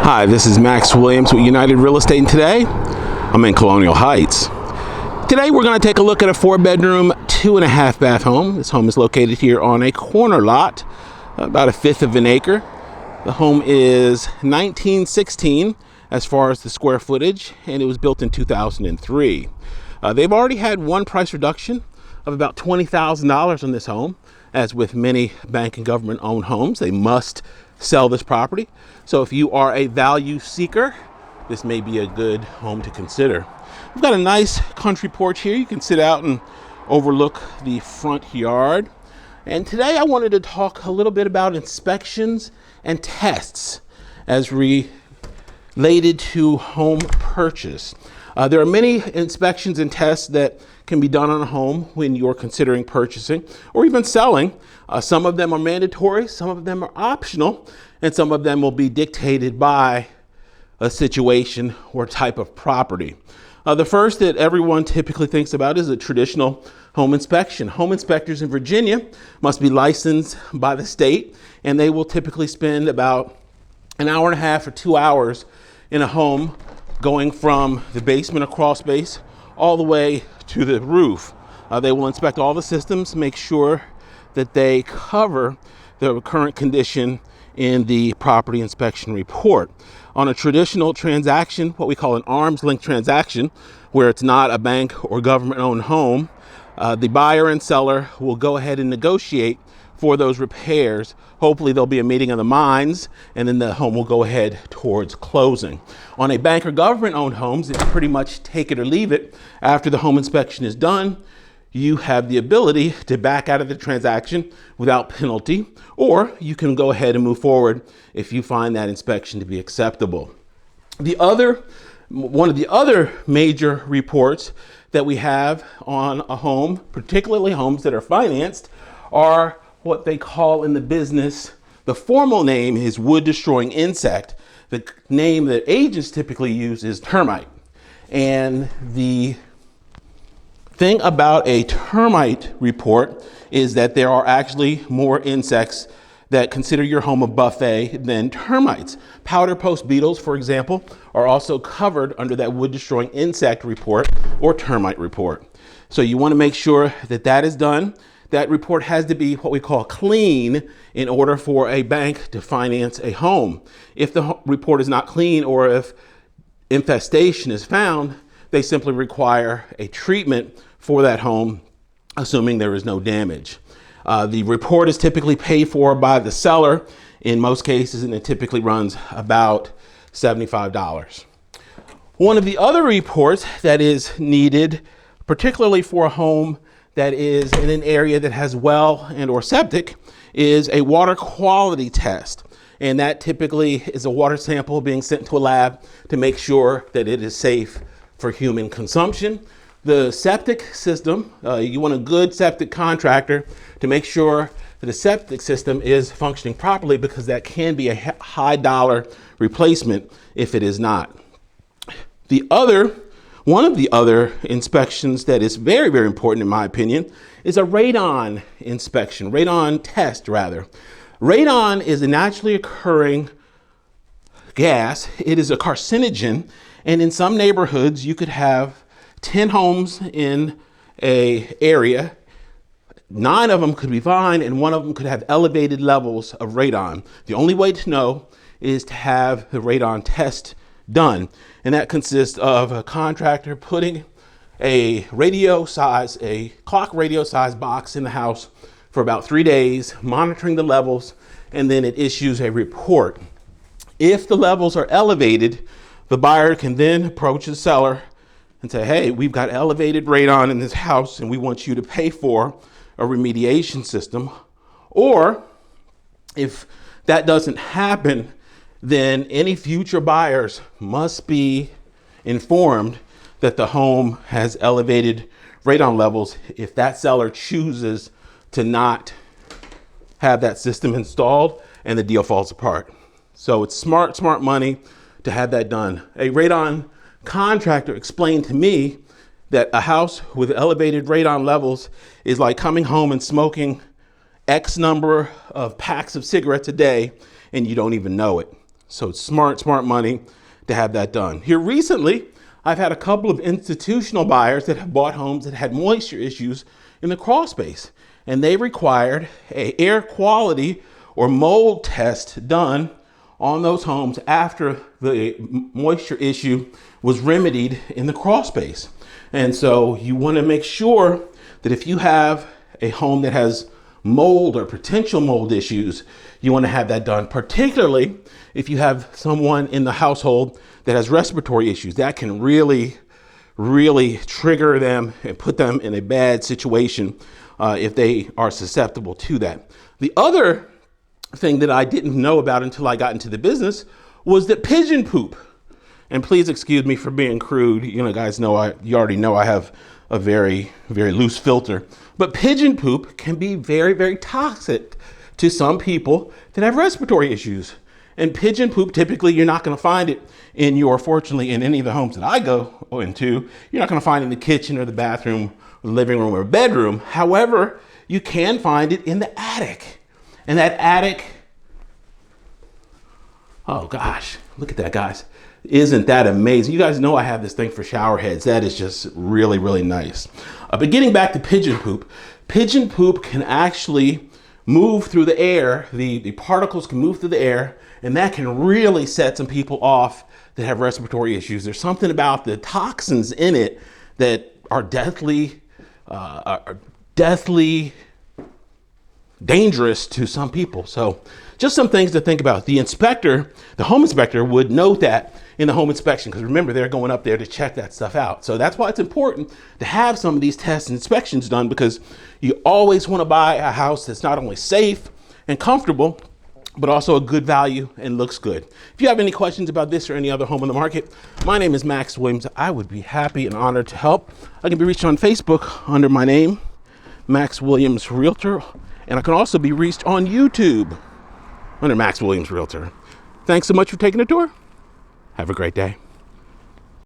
Hi, this is Max Williams with United Real Estate, and today I'm in Colonial Heights. Today we're going to take a look at a 4-bedroom, 2.5-bath home. This home is located here on a corner lot, about 1/5 of an acre. The home is 1916 as far as the square footage, and it was built in 2003. They've already had one price reduction of about $20,000 on this home. As with many bank and government owned homes, they must sell this property. So if you are a value seeker, this may be a good home to consider. We've got a nice country porch here. You can sit out and overlook the front yard. And today I wanted to talk a little bit about inspections and tests as related to home purchase. There are many inspections and tests that can be done on a home when you're considering purchasing or even selling. Some of them are mandatory, some of them are optional, and some of them will be dictated by a situation or type of property. The first that everyone typically thinks about is a traditional home inspection. Home inspectors in Virginia must be licensed by the state, and they will typically spend about an hour and a half or 2 hours in a home, going from the basement or crawl space all the way to the roof. They will inspect all the systems, make sure that they cover the current condition in the property inspection report. On a traditional transaction, what we call an arm's length transaction, where it's not a bank or government owned home, the buyer and seller will go ahead and negotiate for those repairs. Hopefully there'll be a meeting of the minds, and then the home will go ahead towards closing. On a bank or government owned homes, it's pretty much take it or leave it. After the home inspection is done, you have the ability to back out of the transaction without penalty, or you can go ahead and move forward if you find that inspection to be acceptable. One of the other major reports that we have on a home, particularly homes that are financed, are what they call in the business, the formal name is wood destroying insect. The name that agents typically use is termite. And the thing about a termite report is that there are actually more insects that consider your home a buffet than termites. Powder post beetles, for example, are also covered under that wood destroying insect report or termite report. So you want to make sure that that is done. That report has to be what we call clean in order for a bank to finance a home. If the report is not clean, or if infestation is found, they simply require a treatment for that home, assuming there is no damage. The report is typically paid for by the seller in most cases, and it typically runs about $75. One of the other reports that is needed, particularly for a home that is in an area that has well and or septic, is a water quality test. And that typically is a water sample being sent to a lab to make sure that it is safe for human consumption. The septic system, you want a good septic contractor to make sure that the septic system is functioning properly, because that can be a high dollar replacement if it is not. One of the other inspections that is very, very important in my opinion is a radon inspection, radon test rather. Radon is a naturally occurring gas. It is a carcinogen, and in some neighborhoods you could have 10 homes in an area. 9 of them could be fine, and 1 of them could have elevated levels of radon. The only way to know is to have the radon test done, and that consists of a contractor putting a clock radio size box in the house for about 3 days, monitoring the levels, and then it issues a report. If the levels are elevated, the buyer can then approach the seller and say, hey, we've got elevated radon in this house and we want you to pay for a remediation system. Or if that doesn't happen, then any future buyers must be informed that the home has elevated radon levels if that seller chooses to not have that system installed and the deal falls apart. So it's smart money to have that done. A radon contractor explained to me that a house with elevated radon levels is like coming home and smoking X number of packs of cigarettes a day and you don't even know it. So it's smart money to have that done. Here recently, I've had a couple of institutional buyers that have bought homes that had moisture issues in the crawl space, and they required an air quality or mold test done on those homes after the moisture issue was remedied in the crawl space. And so you want to make sure that if you have a home that has mold or potential mold issues, you want to have that done, particularly if you have someone in the household that has respiratory issues. That can really trigger them and put them in a bad situation if they are susceptible to that. The other thing that I didn't know about until I got into the business was that pigeon poop, and please excuse me for being crude, guys you already know I have a very loose filter, but pigeon poop can be very toxic to some people that have respiratory issues. And pigeon poop, typically you're not going to find it fortunately in any of the homes that I go into, you're not going to find it in the kitchen or the bathroom or the living room or bedroom. However, you can find it in the attic. And that attic, oh gosh, look at that, guys. Isn't that amazing? You guys know I have this thing for shower heads. That is just really nice. But getting back to pigeon poop can actually move through the air. The particles can move through the air, and that can really set some people off that have respiratory issues. There's something about the toxins in it that are deathly dangerous to some people. So just some things to think about. The home inspector would note that in the home inspection, because remember, they're going up there to check that stuff out. So that's why it's important to have some of these tests and inspections done, because you always want to buy a house that's not only safe and comfortable, but also a good value and looks good. If you have any questions about this or any other home on the market, my name is Max Williams. I would be happy and honored to help. I can be reached on Facebook under my name, Max Williams Realtor, and I can also be reached on YouTube under Max Williams Realtor. Thanks so much for taking a tour. Have a great day.